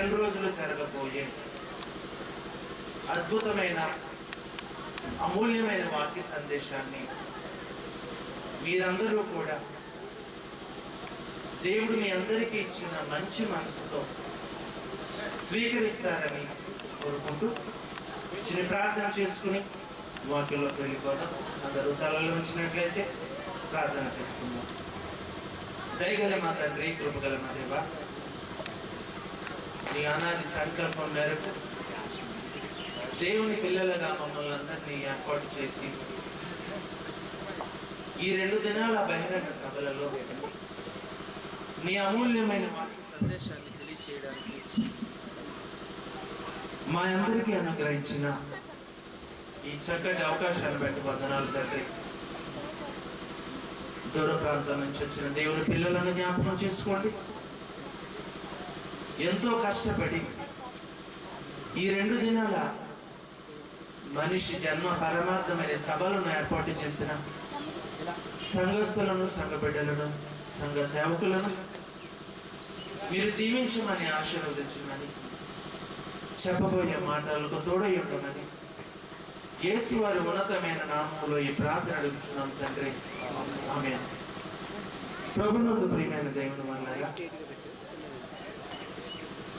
2 రోజులు జరగబోయే అద్భుతమైన అమూల్యమైన వాక్య సందేశాన్ని మీరందరూ కూడా దేవుడు మీ అందరికీ ఇచ్చిన మంచి మనసుతో స్వీకరిస్తారని కోరుకుంటూ చిన్న ప్రార్థన చేసుకుని వాక్యంలోకి వెళ్ళిపోదాం. అందరూ తలలో ఉంచినట్లయితే ప్రార్థన చేసుకుందాం. దయగల మా తండ్రి, కృపగల మా దేవ, నీ అనాది సంకల్పం మేరకు దేవుని పిల్లలుగా మమ్మల్ని అందరినీ ఏర్పాటు చేసి ఈ 2 దినాల బహిరంగ సభలలో నీ అమూల్యమైన వాక్య సందేశాన్ని తెలియచేయడానికి మా అందరికీ అనుగ్రహించిన ఈ చక్కటి అవకాశాన్ని బట్టి వందనాలు తండ్రి. దూర ప్రాంతం నుంచి వచ్చిన దేవుని పిల్లలను జ్ఞాపకం చేసుకోండి. ఎంతో కష్టపడి ఈ 2 దినాల మనిషి జన్మ పరమార్థమైన సభలను ఏర్పాటు చేసిన సంఘస్థులను, సంఘ బిడ్డలను, సంఘ సేవకులను మీరు దీవించమని, ఆశీర్వదించమని, చెప్పబోయే మాటలకు తోడై ఉండమని యేసు వారి ఉన్నతమైన నామములో ఈ ప్రార్థన అడుగుతున్నాం తండ్రి, ఆమేన్. ప్రభునందు ప్రియమైన దేవుని వల్ల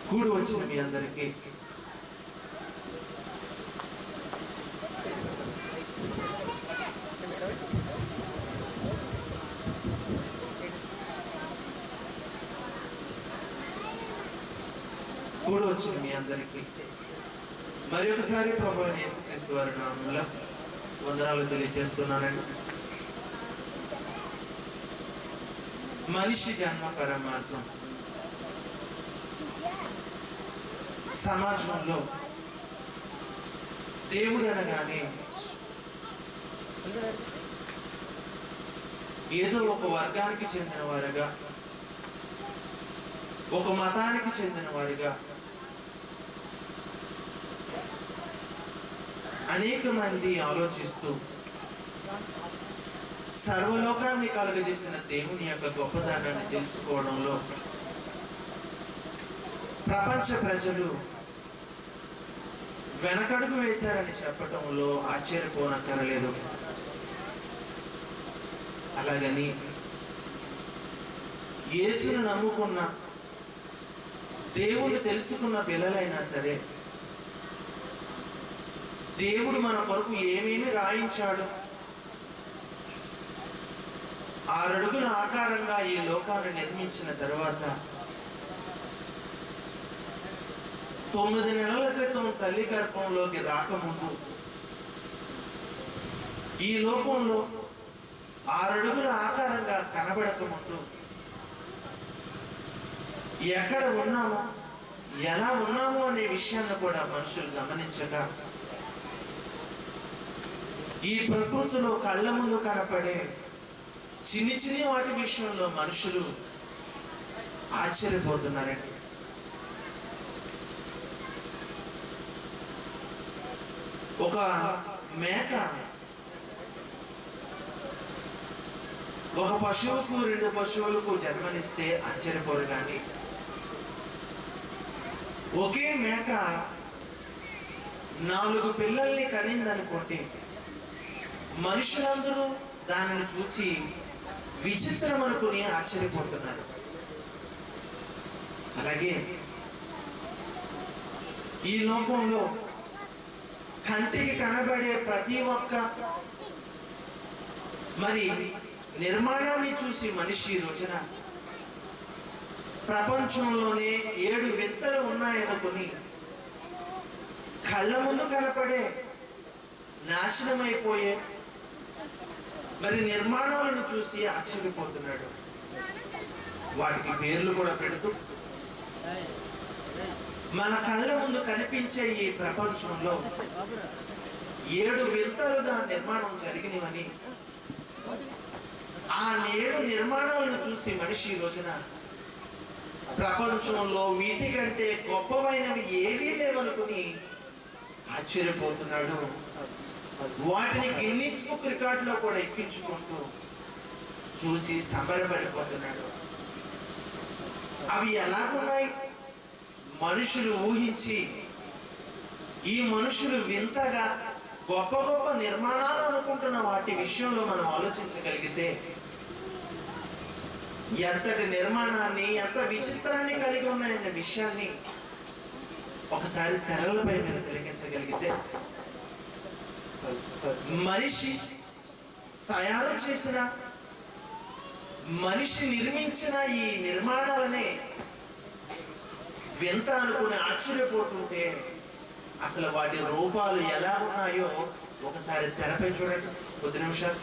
కూడి వచ్చిన మీ అందరికీ మరి ఒకసారి ప్రభువైన యేసుక్రీస్తు వారి నామములో వందనాలు తెలియజేస్తున్నానండి. మనిషి జన్మ పరమార్థం సమాజంలో దేవుడు అనగానే ఏదో ఒక వర్గానికి చెందిన వారుగా, ఒక మతానికి చెందిన వారుగా అనేక మంది ఆలోచిస్తూ సర్వలోకాన్ని కలుగజేసిన దేవుని యొక్క గొప్పదనాన్ని తెలుసుకోవడంలో ప్రపంచ ప్రజలు వెనకడుగు వేశారని చెప్పటంలో ఆశ్చర్యపోనక్కరలేదు. అలాగని యేసును నమ్ముకున్న, దేవుని తెలుసుకున్న పిల్లలైనా సరే దేవుడు మన కొరకు ఏమేమి రాయించాడు, 6 అడుగుల ఆకారంగా ఈ లోకాన్ని నిర్మించిన తర్వాత 9 నెలల క్రితం తల్లి గర్భంలోకి రాకముందు ఈ లోకంలో 6 అడుగుల ఆకారంగా కనబడకముందు ఎక్కడ ఉన్నామో, ఎలా ఉన్నామో అనే విషయాన్ని కూడా మనుషులు గమనించక ఈ ప్రకృతిలో కళ్ళ ముందు కనపడే చిన్ని చిన్ని వాటి విషయంలో మనుషులు ఆశ్చర్యపోతున్నారండి. ఒక మేక ఒక పశువుకు 2 పశువులకు జన్మనిస్తే ఆశ్చర్యపోరు, కానీ ఒకే మేక 4 పిల్లల్ని కనిందనుకోండి, మనుషులందరూ దానిని చూసి విచిత్రం అనుకుని ఆశ్చర్యపోతున్నారు. అలాగే ఈ లోకంలో కంటికి కనబడే ప్రతి ఒక్క మరి నిర్మాణాన్ని చూసి మనిషి ఈ రోజున ప్రపంచంలోనే 7 వింతలు ఉన్నాయనుకుని కళ్ళ ముందు కనపడే నాశనమైపోయే మరి నిర్మాణాలను చూసి ఆశ్చర్యపోతున్నాడు. వాటికి పేర్లు కూడా పెడుతూ మన కళ్ళ ముందు కనిపించే ఈ ప్రపంచంలో 7 వింతలుగా నిర్మాణం జరిగినవని, ఆ 7 నిర్మాణాలను చూసి మనిషి ఈ రోజున ప్రపంచంలో వీటికంటే గొప్పవైనవి ఏవీ లేవనుకుని ఆశ్చర్యపోతున్నాడు. వాటిని గిన్నిస్ బుక్ రికార్డులో కూడా ఎక్కించుకుంటూ చూసి సంబరపడిపోతున్నాడు. అవి ఎలాగున్నాయి, మనుషులు ఊహించి, ఈ మనుషులు వింతగా గొప్ప గొప్ప నిర్మాణాలు అనుకుంటున్న వాటి విషయంలో మనం ఆలోచించగలిగితే ఎంతటి నిర్మాణాన్ని, ఎంత విచిత్రాన్ని కలిగి ఉన్నాయన్న విషయాన్ని ఒకసారి తెరలపై మీద తిలకించగలిగితే, మనిషి తయారు చేసిన, మనిషి నిర్మించిన ఈ నిర్మాణాలనే వింత అనుకుని ఆశ్చర్యపోతుంటే అసలు వాటి రూపాలు ఎలా ఉన్నాయో ఒకసారి తెరపై చూడండి కొద్ది నిమిషాలు.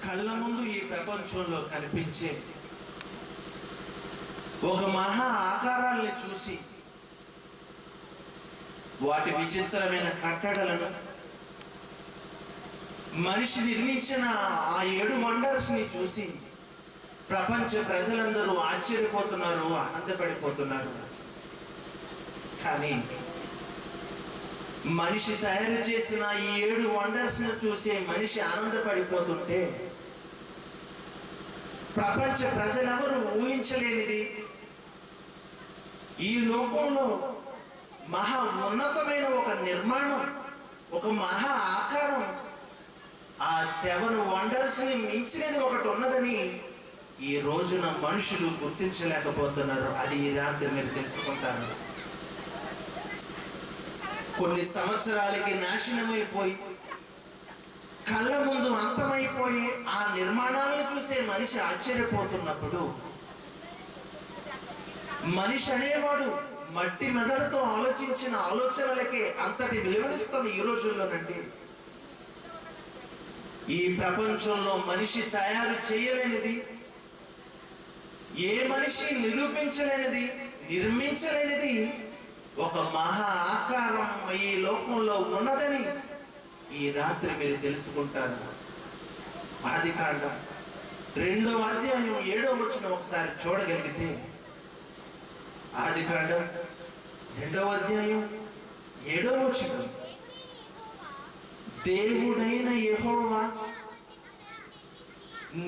కళ్ళ ముందు ఈ ప్రపంచంలో కనిపించే ఒక మహా ఆకారాల్ని చూసి, వాటి విచిత్రమైన కట్టడలను, మనిషి నిర్మించిన ఆ 7 వండర్స్ ని చూసి ప్రపంచ ప్రజలందరూ ఆశ్చర్యపోతున్నారు, ఆనందపడిపోతున్నారు. కానీ మనిషి తయారు చేసిన ఈ 7 వండర్స్ ను చూసి మనిషి ఆనందపడిపోతుంటే, ప్రపంచ ప్రజలెవరూ ఊహించలేనిది, ఈ లోకంలో మహా ఉన్నతమైన ఒక నిర్మాణం, ఒక మహా ఆకారం, ఆ 7 వండర్స్ ని మించినది ఒకటి ఉన్నదని ఈ రోజున మనుషులు గుర్తించలేకపోతున్నారు. అది ఈ రాత్రి మీరు తెలుసుకుంటారు. కొన్ని సంవత్సరాలకి నాశనమైపోయి, కళ్ళ ముందు అంతమైపోయి ఆ నిర్మాణాలను చూసే మనిషి ఆశ్చర్యపోతున్నప్పుడు, మనిషి అనేవాడు మట్టి మెదడుతో ఆలోచించిన ఆలోచనలకే అంతటి విలువనిస్తున్న ఈ రోజుల్లోనండి, ఈ ప్రపంచంలో మనిషి తయారు చేయలేనిది, ఏ మనిషి నిరూపించలేనిది, నిర్మించలేనిది ఒక మహా ఆకారం ఈ లోకంలో ఉన్నదని ఈ రాత్రి మీరు తెలుసుకుంటారు. ఆదికాండం 2వ అధ్యాయం 7వ వచనం ఒకసారి చూడగలిగితే, ఆదికాండం 2వ అధ్యాయం 7వ వచనం, దేవుడైన యెహోవా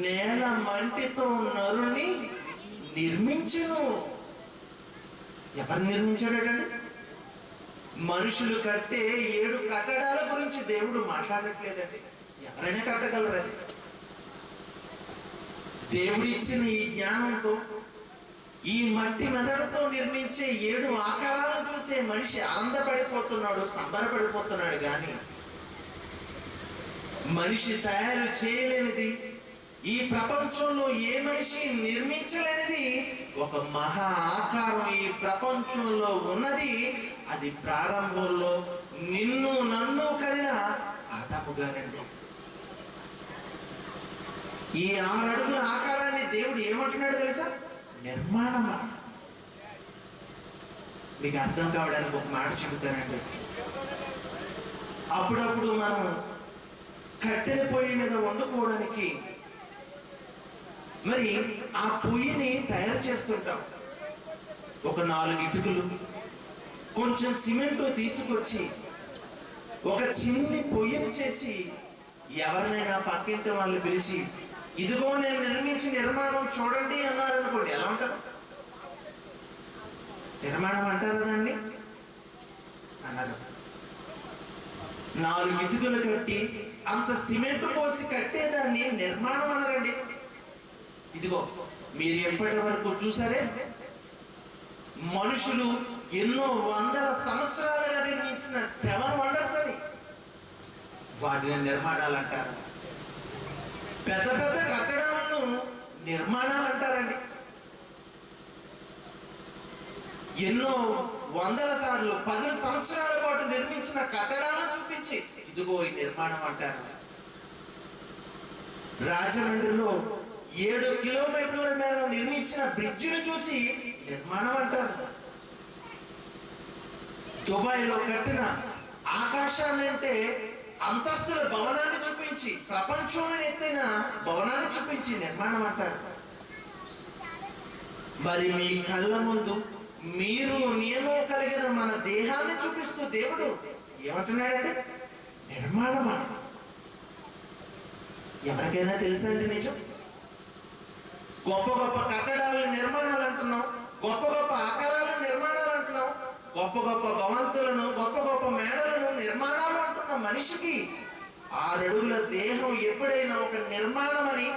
నేల మంటితో నరుని నిర్మించెను. ఎవరు నిర్మించాడండి? మనుషులు కట్టే 7 కట్టడాల గురించి దేవుడు మాట్లాడట్లేదండి. ఎవరైనా కట్టగలరు. అది దేవుడు ఇచ్చిన ఈ జ్ఞానంతో, ఈ మట్టి మెదడుతో నిర్మించే 7 ఆకారాలను చూసే మనిషి ఆనందపడిపోతున్నాడు, సంబరపడిపోతున్నాడు. కానీ మనిషి తయారు చేయలేనిది, ఈ ప్రపంచంలో ఏ మనిషి నిర్మించలేనిది ఒక మహా ఆకారం ఈ ప్రపంచంలో ఉన్నది. అది ప్రారంభంలో నిన్ను నన్ను కనిన ఆదాము గారండి. ఈ 6 అడుగుల ఆకారాన్ని దేవుడు ఏమంటున్నాడు తెలుసా? నిర్మాణమా. మీకు అర్థం కావడానికి ఒక మాట చెబుతానండి. అప్పుడప్పుడు మనం కట్టెల పొయ్యి మీద వండుకోవడానికి మరి ఆ పొయ్యిని తయారు చేస్తుంటాం. ఒక 4 ఇటుకలు, కొంచెం సిమెంట్ తీసుకొచ్చి ఒక చిన్ని పొయ్యిని చేసి ఎవరినైనా పక్కింటి వాళ్ళని పిలిచి, ఇదిగో నేను నిర్మించి నిర్మాణం చూడండి అన్నారనుకోండి, ఎలా ఉంటారు? నిర్మాణం అంటారు దాన్ని? అన్నారు. 4 ఇటుకలు కట్టి అంత సిమెంట్ పోసి కట్టేదాన్ని నిర్మాణం అన్నారండి. ఇదిగో మీరు ఎప్పటి వరకు చూసారే, మనుషులు ఎన్నో వందల సంవత్సరాలుగా నిర్మించిన 7 వండర్స్ అని వాటిని నిర్మాణాలు అంటారు. పెద్ద పెద్ద కట్టడాలను నిర్మాణాలు అంటారండి. ఎన్నో వందల సార్లు 10 సంవత్సరాల పాటు నిర్మించిన కట్టడాలను చూపించి ఇదిగో ఈ నిర్మాణం అంటారు. రాజమండ్రిలో 7 కిలోమీటర్ల మీద నిర్మించిన బ్రిడ్జిని చూసి నిర్మాణం అంటారు. దుబాయ్లో కట్టిన ఆకాశాలంటే అంతస్తుల భవనాన్ని చూపించి, ప్రపంచంలో ఎత్తైన భవనాన్ని చూపించి నిర్మాణం అంటారు. మరి మీ కళ్ళ ముందు మీరు నేను కలిగిన మన దేహాన్ని చూపిస్తూ దేవుడు ఏమంటున్నాడంటే నిర్మాణమా. ఎవరికైనా తెలుసా అండి నిజం? గొప్ప గొప్ప కట్టడాలు నిర్మాణాలు అంటున్నాం, గొప్ప గొప్ప ఆకారాలు నిర్మాణాలు అంటున్నాం, గొప్ప గొప్ప భవంతులను, గొప్ప గొప్ప మేడలను నిర్మాణాలు అంటున్న మనిషికి 6 అడుగుల దేహం ఎప్పుడైనా ఒక నిర్మాణం అని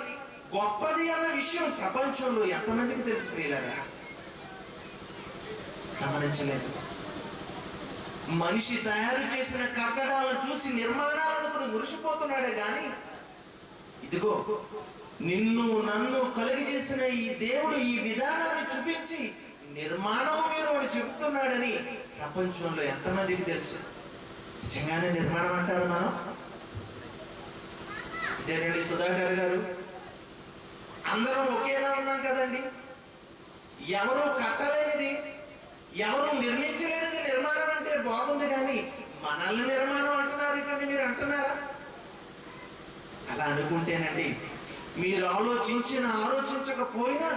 గొప్పది అన్న విషయం ప్రపంచంలో ఎంతమందికి తెలుసుకునేలాగా గమనించలేదు. మనిషి తయారు చేసిన కట్టడాలను చూసి నిర్మాణాలను మురిసిపోతున్నాడే గాని, ఇదిగో నిన్ను నన్ను కలిగి చేసిన ఈ దేవుడు ఈ విధానాన్ని చూపించి నిర్మాణం మీరు అని చెబుతున్నాడని ప్రపంచంలో ఎంతమందికి తెలుసు? నిజంగానే నిర్మాణం అంటారు మనం. ఇదేనండి సుధాకర్ గారు, అందరం ఒకేలా ఉన్నాం కదండి. ఎవరు కట్టలేనిది, ఎవరు నిర్మించలేనిది నిర్మాణం అంటే బాగుంది, కానీ మనల్ని నిర్మాణం అంటున్నారు కానీ మీరు అంటున్నారా? అలా అనుకుంటేనండి మీరు ఆలోచించకపోయినా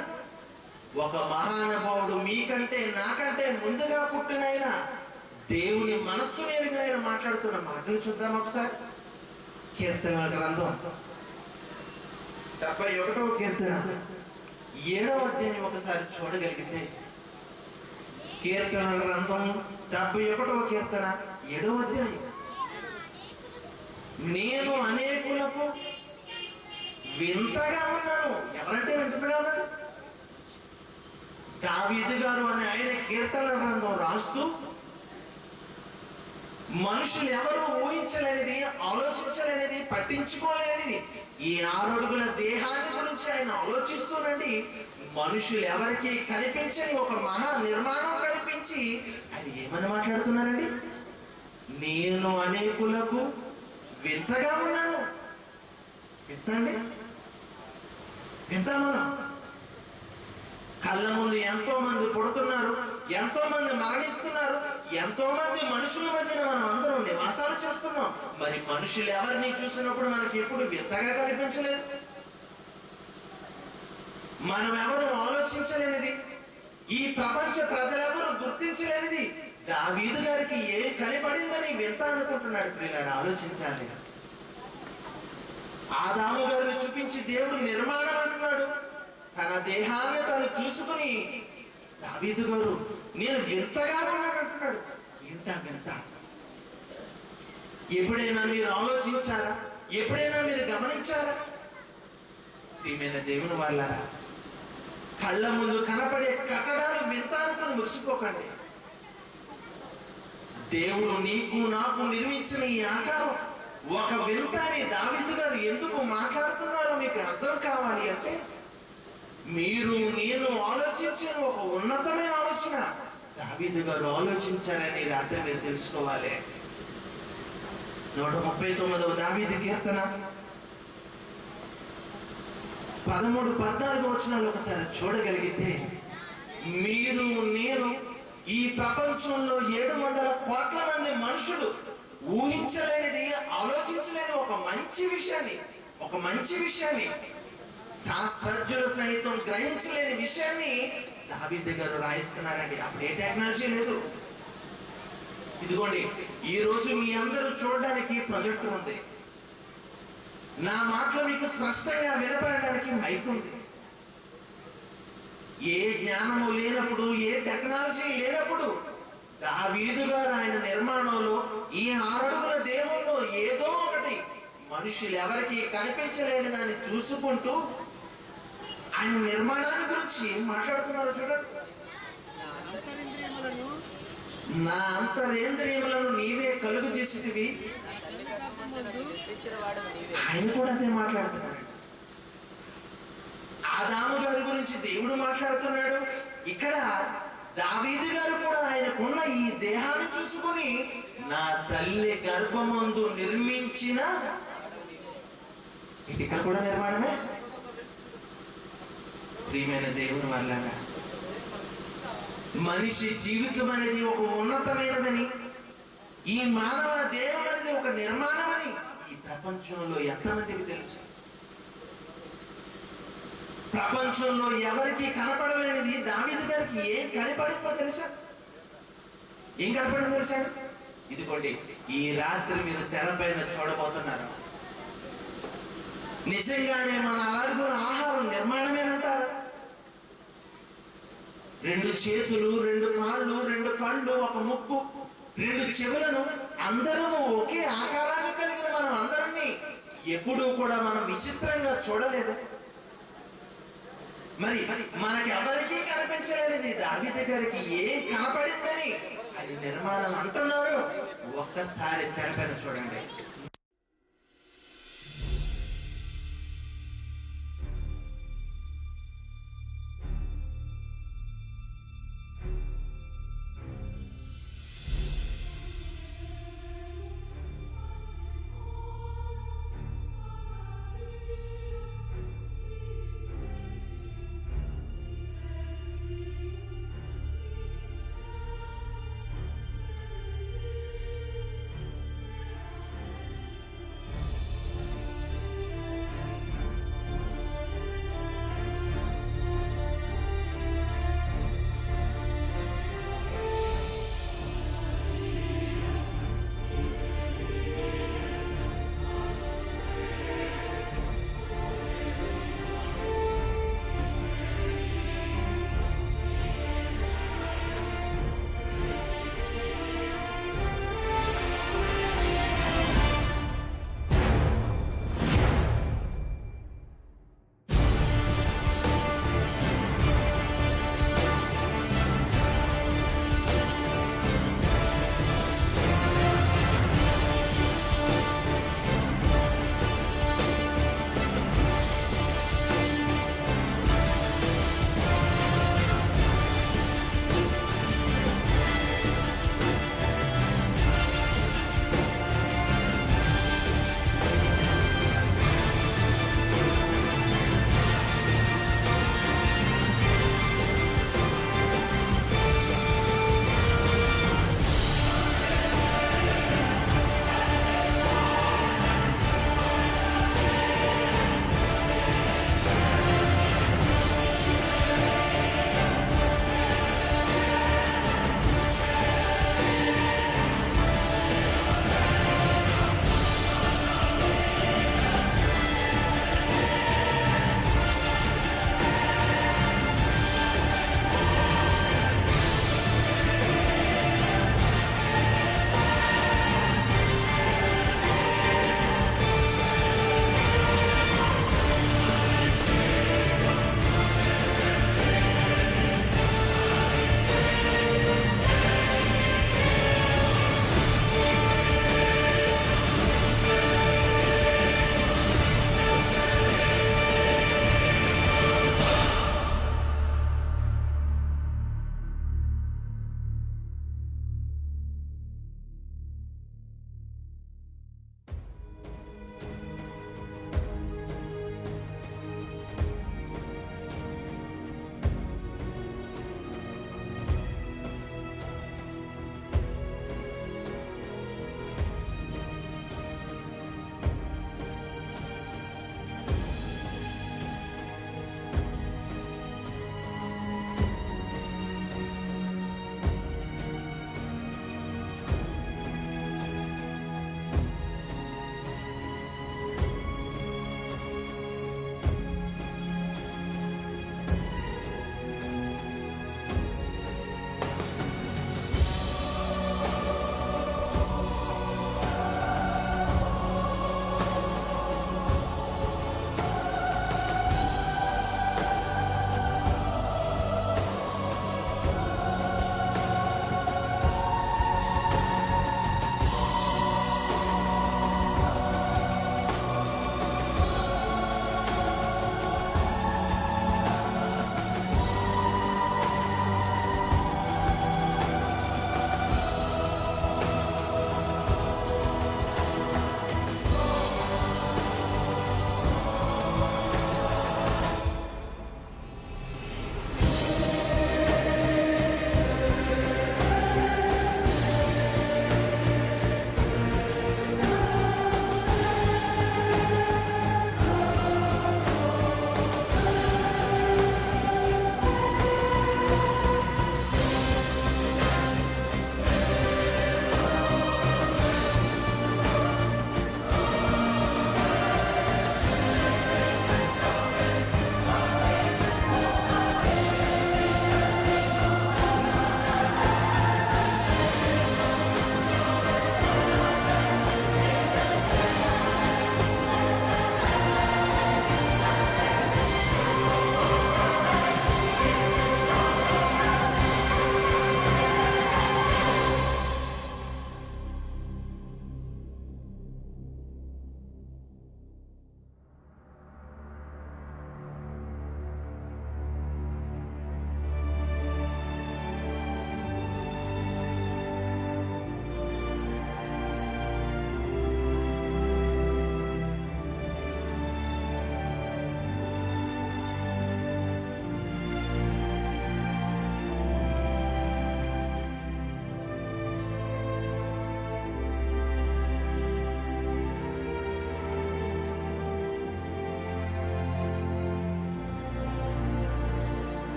ఒక మహానుభావుడు మీకంటే నాకంటే ముందుగా పుట్టినైనా దేవుని మనస్సు ఎరిగిన మాట్లాడుతున్న మాటలు చూద్దాం ఒకసారి. కీర్తనల గ్రంథం 71వ కీర్తన 7వ అధ్యాయం ఒకసారి చూడగలిగితే, కీర్తనల గ్రంథం 71వ కీర్తన 7వ అధ్యాయం. నేను అనేకులకు వింతగా ఉన్నాను. ఎవరంటే వింతగా ఉన్నారు? దావీదు గారు అని ఆయన కీర్తనల గ్రంథం రాస్తూ, మనుషులు ఎవరు ఊహించలేనిది, ఆలోచించలేనిది, పట్టించుకోలేనిది ఈ 6 అడుగుల దేహాన్ని గురించి ఆయన ఆలోచిస్తూనండి మనుషులు ఎవరికి కనిపించని ఒక మహా నిర్మాణం కనిపించి ఆయన ఏమని మాట్లాడుతున్నారండి? నేను అనేకులకు వింతగా ఉన్నాను. వింతండి, వింత. మనం కళ్ళ ముందు ఎంతో మంది పుడుతున్నారు, ఎంతో మంది మరణిస్తున్నారు, ఎంతో మంది మనుషుల మధ్యన మనం అందరం నివాసాలు చేస్తున్నాం. మరి మనుషులు ఎవరిని చూసినప్పుడు మనకి ఎప్పుడు వింతగా కనిపించలేదు. మనం ఎవరు ఆలోచించలేనిది, ఈ ప్రపంచ ప్రజలెవరు గుర్తించలేనిది దావీదు గారికి ఏం కనపడిందని వింత అనుకుంటున్నాడు. ప్రియులారా, ఆలోచించాలి. ఆదాము గారిని చూపించి దేవుడు నిర్మాణం అంటున్నాడు. తన దేహాన్ని తను చూసుకుని దావీదు గారు నేను వింతగా ఉన్నాను అంటున్నాడు. వింత. ఎప్పుడైనా మీరు ఆలోచించారా? ఎప్పుడైనా మీరు గమనించారా? ప్రియమైన దేవుని వాళ్ళారా, కళ్ళ ముందు కనపడే కట్టడాలు వింతాలతో మురిసిపోకండి. దేవుడు నీకు నాకు నిర్మించిన ఈ ఆకారం ఒక వింత అని దావీదు గారు ఎందుకు మాట్లాడుతున్నారో మీకు అర్థం కావాలి అంటే, మీరు నేను ఆలోచించిన ఒక ఉన్నతమైన ఆలోచన దావీదు గారు ఆలోచించారని రాత్రి మీరు తెలుసుకోవాలి. 139వ దావీదు కీర్తన 13-14 వచనాలు ఒకసారి చూడగలిగితే, మీరు నేను ఈ ప్రపంచంలో 700 కోట్ల మంది మనుషులు ఊహించలేనిది, ఆలోచించలేని ఒక మంచి విషయాన్ని శాస్త్రజ్ఞుల సైతం గ్రహించలేని విషయాన్ని దావీదు గారు రాయిస్తున్నారండి. అప్పుడు ఏ టెక్నాలజీ లేదు. ఇదిగోండి, ఈ రోజు మీ అందరూ చూడడానికి ప్రొజెక్టర్ ఉంది, నా మాటలు మీకు స్పష్టంగా వినపడడానికి మైక్ ఉంది. ఏ జ్ఞానము లేనప్పుడు, ఏ టెక్నాలజీ లేనప్పుడు దావీదు గారు ఆయన నిర్మాణంలో ఈ 6 అడుగుల దేవుల్లో ఏదో ఒకటి మనుషులు ఎవరికి కనిపించలేని దాన్ని చూసుకుంటూ ఆయన నిర్మాణాన్ని గురించి మాట్లాడుతున్నారు. చూడండి, నా అంతరేంద్రియములను నీవే కలుగు చేసేటివి. ఆయన కూడా అదే మాట్లాడుతున్నాడు. ఆదాము గారి గురించి దేవుడు మాట్లాడుతున్నాడు. ఇక్కడ దావీదు గారు కూడా ఆయనకున్న ఈ దేహాన్ని చూసుకొని, నా తల్లి గర్భమందు నిర్మించిన, ఇక్కడ కూడా నిర్మాణమే. ప్రియమైన దేవుని వల్ల మనిషి జీవితం అనేది ఒక ఉన్నతమైనదని, ఈ మానవ దేహం అనేది ఒక నిర్మాణమని ఈ ప్రపంచంలో ఎంతమందికి తెలుసు? ప్రపంచంలో ఎవరికి కనపడలేనిది దావీదు గారికి ఏం కనపడిందో తెలుసా? ఏం కనపడిందో తెలుసా? ఇదిగోండి, ఈ రాత్రి మీరు తెరపైన చూడబోతున్నారు. నిజంగానే మన అలాగే ఆహారం నిర్మాణమేనంటారా? 2 చేతులు, 2 కాళ్ళు, 2 కళ్ళు, 1 ముక్కు, 2 చెవులను అందరము ఒకే ఆకారాన్ని కలిగిన మనం అందరినీ ఎప్పుడూ కూడా మనం విచిత్రంగా చూడలేదు. మరి మనకి ఎవరికీ కనిపించలేనిది దావీదు గారికి ఏం కనపడిందని అది నిర్మాణం అంటున్నాడు. ఒక్కసారి తెరపైన చూడండి.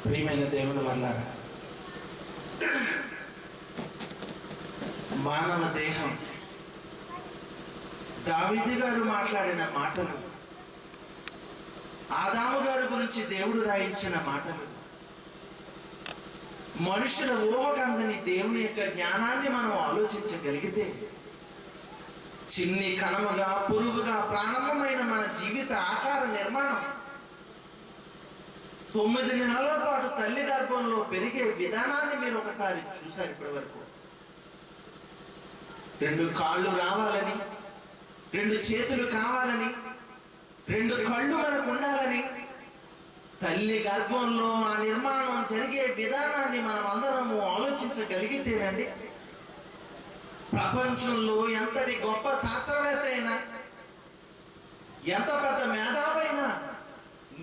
ప్రియమైన దేవుని వల్ల మానవ దేహం, దావీదు గారు మాట్లాడిన మాటలు, ఆదాము గారి గురించి దేవుడు రాయించిన మాటలు, మనుషుల ఊహకందని దేవుని యొక్క జ్ఞానాన్ని మనం ఆలోచించగలిగితే చిన్ని కణముగా పురుగుగా ప్రారంభమైన మన జీవిత ఆకార నిర్మాణం 9 నెలల పాటు తల్లి గర్భంలో పెరిగే విధానాన్ని మీరు ఒకసారి చూశారు. ఇప్పటి వరకు 2 కాళ్ళు రావాలని, 2 చేతులు కావాలని, 2 కళ్ళు మనకు ఉండాలని తల్లి గర్భంలో ఆ నిర్మాణం జరిగే విధానాన్ని మనం అందరము ఆలోచించగలిగితేనండి ప్రపంచంలో ఎంతటి గొప్ప శాస్త్రవేత్త అయినా, ఎంత పెద్ద మేధావైనా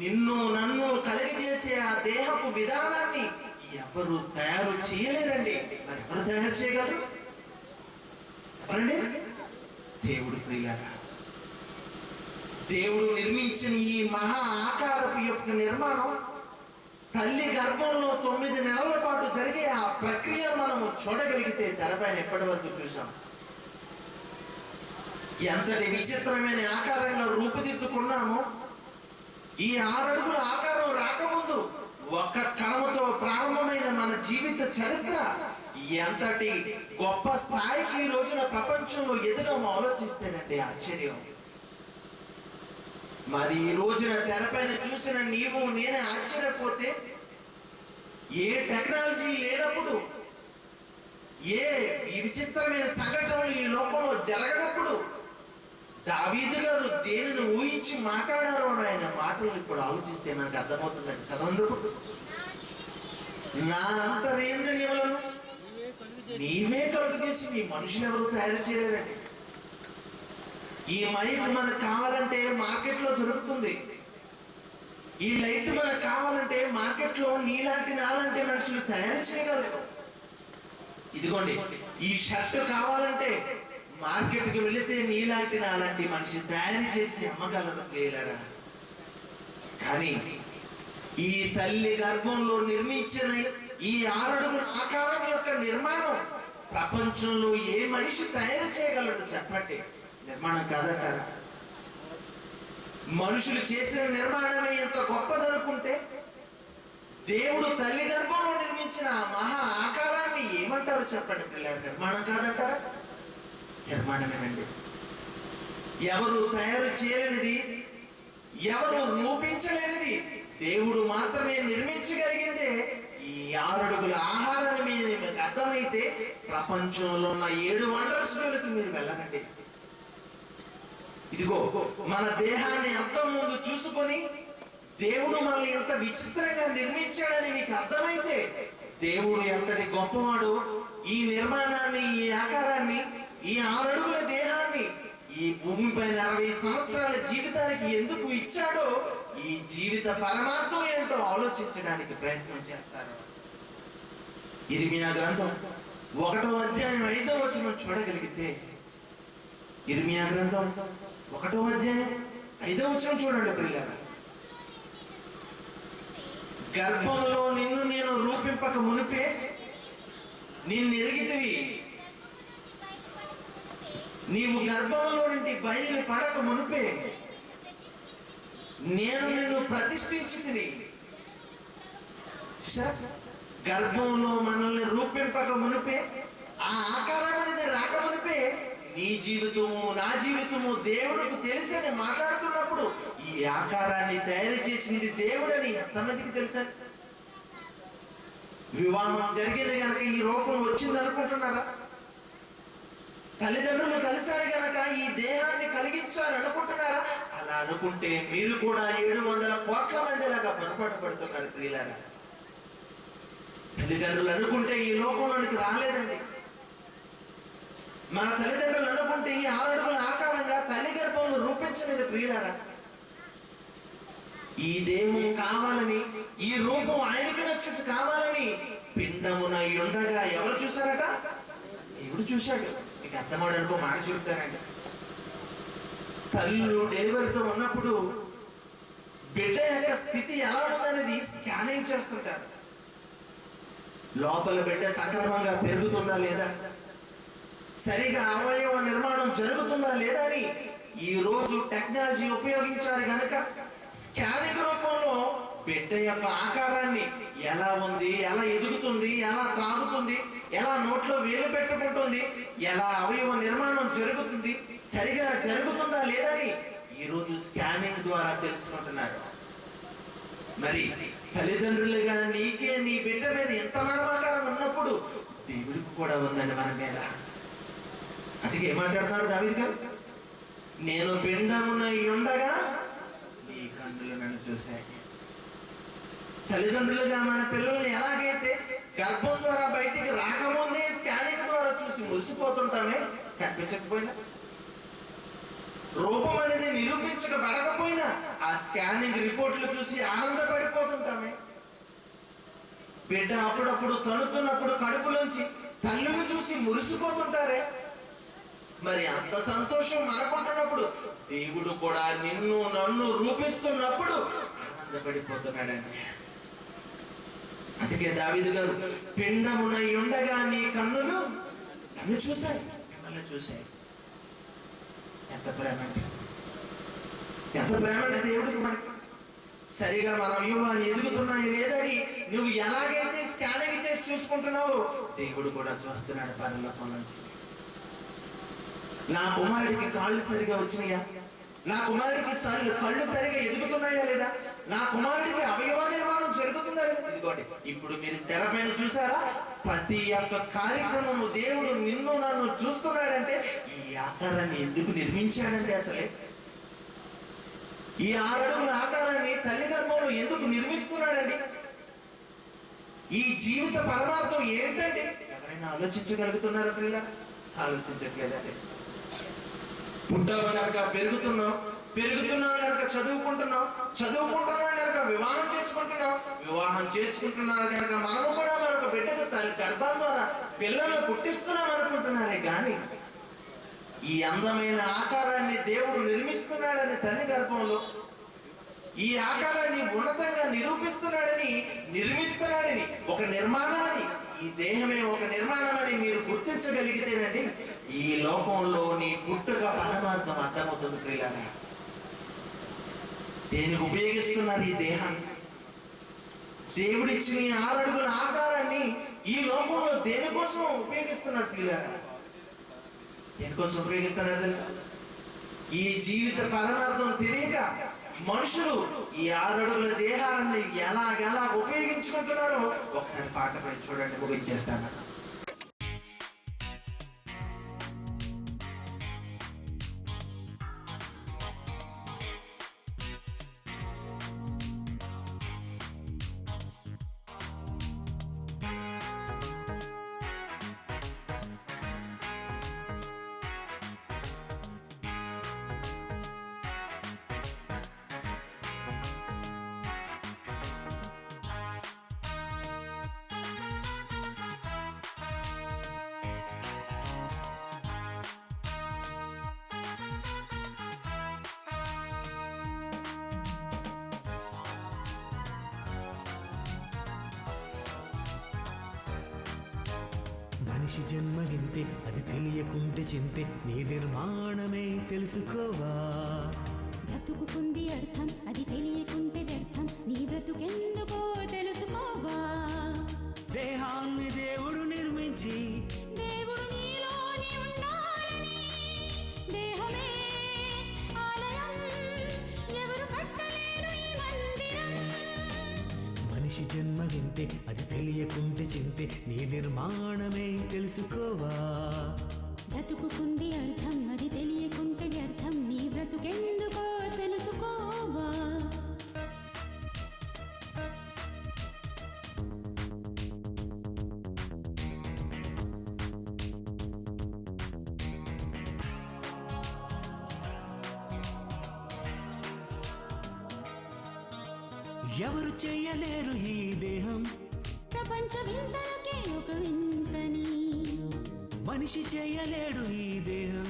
నిన్ను నన్ను కలిగజేసే ఆ దేహపు విధానాన్ని ఎవరు తయారు చేయలేరండి. మరి ఎవరు తయారు చేయగలరు? దేవుడు ప్రియులారా, దేవుడు నిర్మించిన ఈ మహా ఆకారపు యొక్క నిర్మాణం తల్లి గర్భంలో 9 నెలల పాటు జరిగే ఆ ప్రక్రియ మనము చూడగలిగితే తెరపైన ఎప్పటి వరకు చూసాం. ఎంతటి విచిత్రమైన ఆకారంగా రూపుదిద్దుకున్నామో, ఈ 6 అడుగుల ఆకారం రాకముందు ఒక్క కణముతో ప్రారంభమైన మన జీవిత చరిత్ర ఎంతటి గొప్ప స్థాయికి ఈ రోజున ప్రపంచంలో ఎదుగమో ఆలోచిస్తేనండి ఆశ్చర్యం. మరి ఈ రోజున తెరపైన చూసిన నీవు నేనే ఆశ్చర్యపోతే, ఏ టెక్నాలజీ లేనప్పుడు, ఏ విచిత్రమైన సంఘటనలు ఈ లోకంలో జరగనప్పుడు దావీదు గారు దేనిని ఊహించి మాట్లాడారో ఆయన మాటలు ఇప్పుడు ఆలోచిస్తే మనకు అర్థమవుతుందండి. చదవండి. నా అంతరేంద్రియములను నీవే కలుగు చేసి నీ మనుషులు ఎవరు తయారు చేయలేరండి. ఈ మైక్ మనకు కావాలంటే మార్కెట్లో దొరుకుతుంది. ఈ లైట్ మనకు కావాలంటే మార్కెట్లో నీలాంటి నాలాంటి మనుషులు తయారు చేయగలరు. ఇదిగోండి, ఈ షర్ట్ కావాలంటే మార్కెట్కి వెళితే నీలాంటి నాలాంటి మనిషి తయారు చేసి అమ్మగలరు లేరా. కానీ ఈ తల్లి గర్భంలో నిర్మించిన ఈ 6 అడుగుల ఆకారం యొక్క నిర్మాణం ప్రపంచంలో ఏ మనిషి తయారు చేయగలడు చెప్పండి? నిర్మాణం కాదంటారా? మనుషులు చేసిన నిర్మాణమే ఎంత గొప్పదనుకుంటే దేవుడు తల్లి గర్భంలో నిర్మించిన మహా ఆకారాన్ని ఏమంటారు చెప్పండి పిల్లలు? నిర్మాణం కాదంటారా? నిర్మాణమేనండి. ఎవరు తయారు చేయలేనిది, ఎవరు రూపించలేనిది దేవుడు మాత్రమే నిర్మించగలిగిందే. ఈ 6 అడుగుల ఆహారాన్ని మీకు అర్థమైతే ప్రపంచంలో ఉన్న 7 వండర్స్లోకి మీరు వెళ్ళనండి. ఇదిగో మన దేహాన్ని అర్థం ముందు చూసుకొని దేవుడు మనల్ని ఎంత విచిత్రంగా నిర్మించాడని మీకు అర్థమైతే దేవుడు ఎంతటి గొప్పవాడు, ఈ నిర్మాణాన్ని, ఈ ఆకారాన్ని, ఈ 6 అడుగుల దేహాన్ని ఈ భూమిపైన 60 సంవత్సరాల జీవితానికి ఎందుకు ఇచ్చాడో, ఈ జీవిత పరమార్థం ఏంటో ఆలోచించడానికి ప్రయత్నం చేస్తారు. ఇర్మియా గ్రంథం 1వ అధ్యాయం 5వ వచనం చూడగలిగితే, ఇర్మియా గ్రంథం 1వ అధ్యాయం 5వ వచనం చూడండి ప్రియులారా. గర్భంలో నిన్ను నేను రూపింపక మునిపే నిన్ను ఎరిగితివి, నీవు గర్భంలో నుండి బయలు పడక మునిపే నేను నిన్ను ప్రతిష్ఠించితిని. గర్భంలో మనల్ని రూపింపక మునిపే, ఆ ఆకారం అనేది రాక మునిపే నీ జీవితము నా జీవితము దేవుడికి తెలిసి అని మాట్లాడుతున్నప్పుడు ఈ ఆకారాన్ని తయారు చేసింది దేవుడని ఎంతమందికి తెలుసా? వివాహం జరిగింది కనుక ఈ రూపం వచ్చింది అనుకుంటున్నారా? తల్లిదండ్రులు కలిసారు కనుక ఈ దేహాన్ని కలిగించాలని అనుకుంటున్నారా? అలా అనుకుంటే మీరు కూడా 700 కోట్ల మంది లాగా పొరపాటుపడుతున్నారు ప్రియులారా. తల్లిదండ్రులు అనుకుంటే ఈ లోకంలోనికి రాలేదండి. మన తల్లిదండ్రులు అనుకుంటే ఈ 6 అడుగుల ఆకారంగా తల్లి గర్భంలో రూపించలేదు ప్రియులారా. ఈ దేహం కావాలని, ఈ రూపం ఆయనకి నచ్చుట్టు కావాలని పిండమున ఉండగా ఎవరు చూశారట? దేవుడు చూశాడు. మీకు అర్థమవడానికి మాట చెప్తానండి. తల్లు డెలివరీతో ఉన్నప్పుడు బిడ్డ యొక్క స్థితి ఎలా ఉందనేది స్కానింగ్ చేస్తుంటారు. లోపల బిడ్డ సక్రమంగా పెరుగుతుందా లేదా, సరిగా అవయవ నిర్మాణం జరుగుతుందా లేదా అని ఈ రోజు టెక్నాలజీ ఉపయోగించారు కనుక స్కానింగ్ రూపంలో బిడ్డ యొక్క ఆకారాన్ని ఎలా ఉంది, ఎలా ఎదుగుతుంది, ఎలా త్రాగుతుంది, ఎలా నోట్లో వేలు పెట్టుకుంటుంది, ఎలా అవయవ నిర్మాణం జరుగుతుంది, సరిగా జరుగుతుందా లేదని ఈరోజు స్కానింగ్ ద్వారా తెలుసుకుంటున్నారు. మరి తల్లిదండ్రులుగా నీకే నీ బిడ్డ మీద ఎంత మర్మాకారం ఉన్నప్పుడు దేవుడికి కూడా ఉందండి మన మీద. అందుకే ఏమాట్లాడుతున్నాడు దావీదు గారు, నేను పిండమునై ఉండగా నీ కన్నులు నన్ను చూశాయి. తల్లిదండ్రులుగా మన పిల్లల్ని ఎలాగైతే గర్భం ద్వారా బయటికి రాకముందే స్కానింగ్ ద్వారా చూసి మురిసిపోతుంటామే, కనిపించకపోయినా రూపం అనేది నిరూపించబడకపోయినా ఆ స్కానింగ్ రిపోర్ట్లు చూసి ఆనందపడిపోతుంటామే. బిడ్డ అప్పుడప్పుడు కనుతున్నప్పుడు కడుపులోంచి తల్లిని చూసి మురిసిపోతుంటారే. మరి అంత సంతోషం మనకుంటున్నప్పుడు దేవుడు కూడా నిన్ను నన్ను రూపిస్తున్నప్పుడు ఆనందపడిపోతున్నాడండి. అందుకే దావీదు గారు, పిండమునై ఉండగా నీ కన్నులు నన్ను చూశాయి, మిమ్మల్ని చూశాయి. ఎంత ప్రేమ అండి, ఎంత ప్రేమ అండి దేవుడికి మనకి. సరిగా మన అయ్యోవాన్ని ఎదుగుతున్నాయి లేదని నువ్వు ఎలాగైతే స్కానింగ్ చేసి చూసుకుంటున్నావో దేవుడు కూడా చూస్తున్నాడు పరలోకం నుంచి. నా కుమారుడికి కాళ్ళు సరిగా వచ్చినాయా, నా కుమారుడికి కళ్ళు సరిగా ఎదుగుతున్నాయా లేదా, నా కుమారుడికి అవయవ నిర్మాణం జరుగుతుందా లేదా. ఇదిగోండి, ఇప్పుడు మీరు తెరపైన చూసారా, ప్రతి ఒక్క కార్యక్రమము దేవుడు నిన్ను నన్ను చూస్తున్నాడంటే ఈ ఆకారాన్ని ఎందుకు నిర్మించాడంటే, అసలే ఈ 6 అడుగుల ఆకారాన్ని తల్లి గర్భంలో ఎందుకు నిర్మిస్తున్నాడండి, ఈ జీవిత పరమార్థం ఏంటంటే ఎవరైనా ఆలోచించగలుగుతున్నారా పిల్ల? ఆలోచించట్లేదండి. పుట్టావు కనుక పెరుగుతున్నావు కనుక చదువుకుంటున్నాం కనుక వివాహం చేసుకుంటున్నారు కనుక మనము కూడా మరొక బిడ్డకు తల్లి గర్భం ద్వారా పిల్లలు పుట్టిస్తున్నాం అనుకుంటున్నారే కానీ ఈ అందమైన ఆకారాన్ని దేవుడు నిర్మిస్తున్నాడని తల్లి గర్భంలో ఈ ఆకారాన్ని ఉన్నతంగా నిర్మిస్తున్నాడని ఒక నిర్మాణమని, ఈ దేహమే ఒక నిర్మాణమని మీరు గుర్తించగలిగితేనండి ఈ లోకంలో నీ పుట్టుక పరమార్థం అర్థమవుతుంది. ప్రియులారా, దేనికి ఉపయోగిస్తున్నారు ఈ దేహాన్ని? దేవుడిచ్చిన 6 అడుగుల ఆకారాన్ని ఈ లోకంలో దేనికోసం ఉపయోగిస్తున్నారు ప్రియులారా? దేనికోసం ఉపయోగిస్తున్నారు తెలుసా? ఈ జీవిత పరమార్థం తెలియక మనుషులు ఈ 6 అడుగుల దేహాన్ని ఎలాగెలా ఉపయోగించుకుంటున్నారో ఒకసారి పాట పై చూడండి, ముగించేస్తాను. మనిషి జన్మ వింటే అది తెలియకుంటే చింతే, నీ నిర్మాణమే తెలుసుకోవా. బ్రతుకుకుంది అర్థం అది తెలియకుంటే వ్యర్థం, నీ బ్రతుకెందుకో తెలుసుకోవా. దేహాన్ని దేవుడు నిర్మించి దేవుడు నీలోని ఉండాలని, దేహమే ఆలయం, ఎవరు కట్టలేరు ఈ మందిరం. మనిషి జన్మ వింటే అది తెలియకుంటే చింతే, నీ నిర్మాణమే తెలుసుకోవా. బ్రతుకుకుంది అర్థం అది తెలియకుంటే వ్యర్థం, నీ బ్రతుకెందుకో తెలుసుకోవా. ఎవరు చెయ్యలేరు ఈ దేహం, ప్రపంచ వింతలకే ఒక వింతని. మనిషి చెయ్యలేడు ఈ దేహం,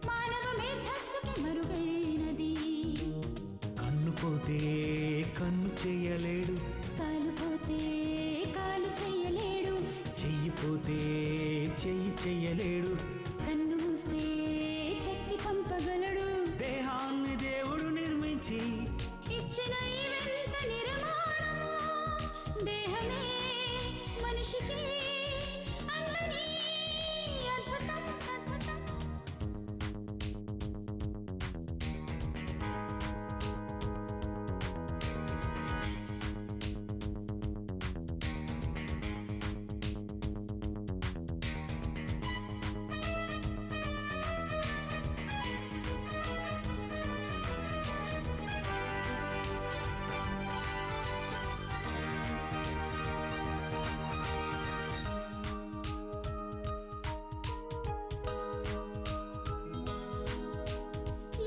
మానవ మేధస్సుకి మరుగైనది. కన్నుపోత పోతే కన్ను చేయలేడు, కాలు పోతే కాలు చెయ్యలేడు, చెయ్యి పోతే చెయ్యి చెయ్యలేడు, కన్ను మూస్తే చెప్పి పంపగలడు. దేహాన్ని దేవుడు నిర్మించి ఇచ్చిన ఈ వింత నిర్మాణము, దేహమే మనిషికి అందని అద్భుతం అద్భుతం.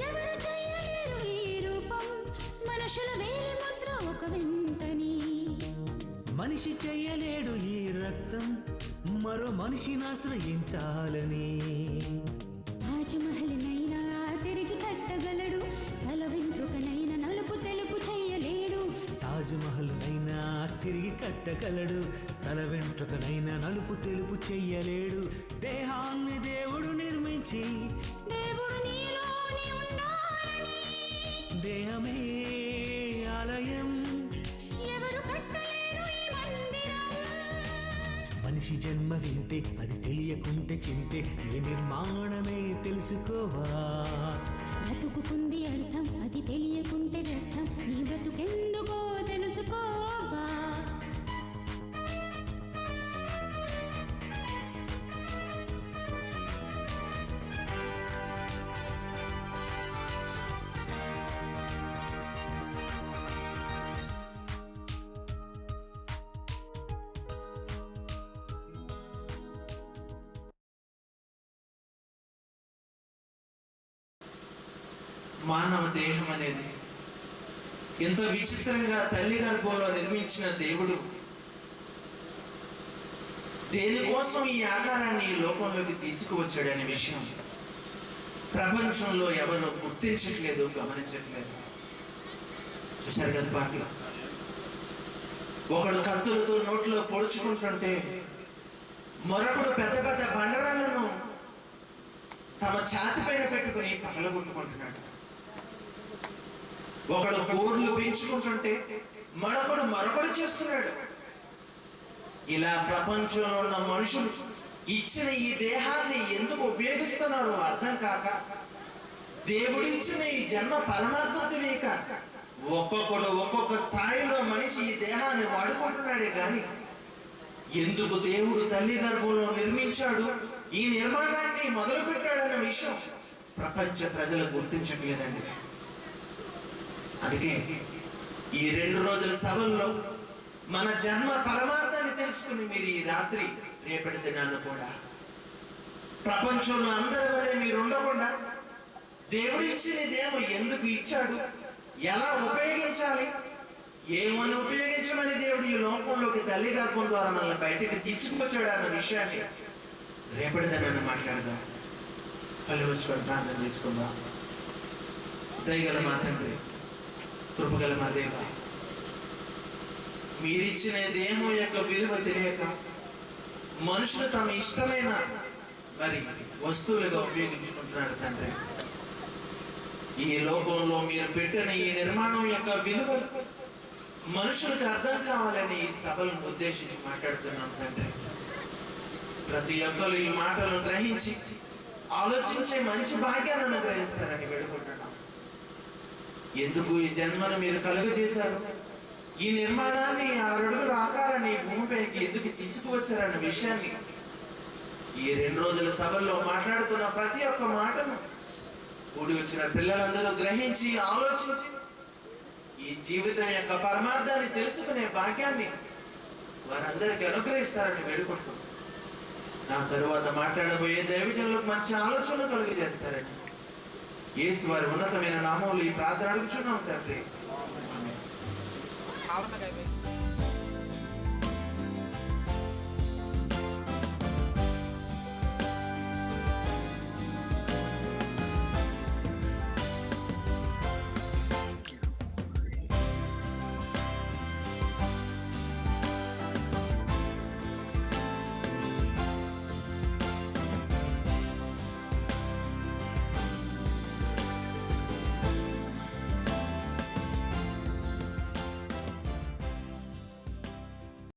ఎవరు చేయలేరు ఈ రూపం, మనుషుల వేలి ముద్ర ఒక వింతని. మనిషి చెయ్యలేడు ఈ రక్తం, మరో మనిషిని ఆశ్రయించాలని. తాజ్మహల్నైనా తిరిగి కట్టగలడు, తల వెంట్రుకనైనా నలుపు తెలుపు చెయ్యలేడు. తాజ్మహల్ అయినా తిరిగి కట్టగలడు, తల వెంట్రుకనైనా నలుపు తెలుపు చెయ్యలేడు. దేహాన్ని దేవుడు నిర్మించి దేవుడు నీలోని ఉండాలని, దేహమే ఆలయం. ఎవరు కట్టలేరు ఈ మందిరం. మనిషి జన్మ వింటే అది తెలియకుంటే చింతే, నీ నిర్మాణమే తెలుసుకోవా. బ్రతుకుకుంది అర్థం, అది తెలియకుంటే వ్యర్థం, నీ బ్రతుకెందుకో తెలుసుకోవా. మానవ దేహం అనేది ఎంతో విచిత్రంగా తల్లి గర్భంలో నిర్మించిన దేవుడు దేనికోసం ఈ ఆకారాన్ని ఈ లోకంలోకి తీసుకువచ్చాడనే విషయం ప్రపంచంలో ఎవరు గుర్తించట్లేదు, గమనించట్లేదు. చూశారు కదా పాటలు, ఒకడు కత్తులతో నోట్లో పొడుచుకుంటుంటే మరొకడు పెద్ద పెద్ద బండరాలను తమ ఛాతి పైన పెట్టుకుని పగలగొట్టుకుంటున్నాడు. ఒకడు కోర్లు పెంచుకుంటుంటే మరొకడు చేస్తున్నాడు. ఇలా ప్రపంచంలో ఉన్న మనుషులు ఇచ్చిన ఈ దేహాన్ని ఎందుకు ఉపయోగిస్తున్నారో అర్థం కాక, దేవుడిచ్చిన ఈ జన్మ పరమార్థం తెలియక ఒక్కొక్కడు ఒక్కొక్క స్థాయిలో మనిషి ఈ దేహాన్ని వాడుకుంటున్నాడే కానీ ఎందుకు దేవుడు తల్లి గర్భంలో నిర్మించాడు, ఈ నిర్మాణాన్ని మొదలు పెట్టాడన్న విషయం ప్రపంచ ప్రజలు గుర్తించట్లేదండి. అందుకే ఈ 2 రోజుల సభల్లో మన జన్మ పరమార్థాన్ని తెలుసుకుని మీరు ఈ రాత్రి రేపటి దినాన్ని కూడా ప్రపంచంలో అందరి వలె మీరు ఉండకుండా దేవుడు ఇచ్చిన దేహం ఎందుకు ఇచ్చాడు, ఎలా ఉపయోగించాలి, ఏమని ఉపయోగించమని దేవుడు ఈ లోకంలోకి తల్లి గర్భం ద్వారా మనల్ని బయటికి తీసుకువచ్చాడు అన్న విషయాన్ని రేపటి దినాన్ని మాట్లాడదాం. కళ్ళు వచ్చుకొని ప్రార్థన చేసుకుందాం. దయగల మా తండ్రి, కృపగల మా దేవ, మీరిచ్చిన దేహం యొక్క విలువ తెలియక మనుషులు తమ ఇష్టమైన మరి వస్తువులుగా ఉపయోగించుకుంటున్నారు తండ్రి. ఈ లోకంలో మీరు పెట్టిన ఈ నిర్మాణం యొక్క విలువ మనుషులకు అర్థం కావాలని ఈ సభలను ఉద్దేశించి మాట్లాడుతున్నాం తండ్రి. ప్రతి ఒక్కరు ఈ మాటలను గ్రహించి ఆలోచించే మంచి భాగ్యాలను గ్రహిస్తారని వేడుకుంటున్నాం. ఎందుకు ఈ జన్మను మీరు కలుగజేశారు, ఈ నిర్మాణాన్ని 6 అడుగుల ఆకారాన్ని భూమిపైకి ఎందుకు తీసుకువచ్చారన్న విషయాన్ని ఈ 2 రోజుల సభల్లో మాట్లాడుతున్న ప్రతి ఒక్క మాటను కూడి వచ్చిన పిల్లలందరూ గ్రహించి ఆలోచించి ఈ జీవితం యొక్క పరమార్థాన్ని తెలుసుకునే భాగ్యాన్ని వారందరికీ అనుగ్రహిస్తారని వేడుకుంటున్నాం. నా తరువాత మాట్లాడబోయే దైవజనులకు మంచి ఆలోచనలు కలుగజేస్తారని యేసు వారి ఉన్నతమైన నామంలో ఈ ప్రార్థన అడుగుచున్నాం తండ్రి. ఆమెన్.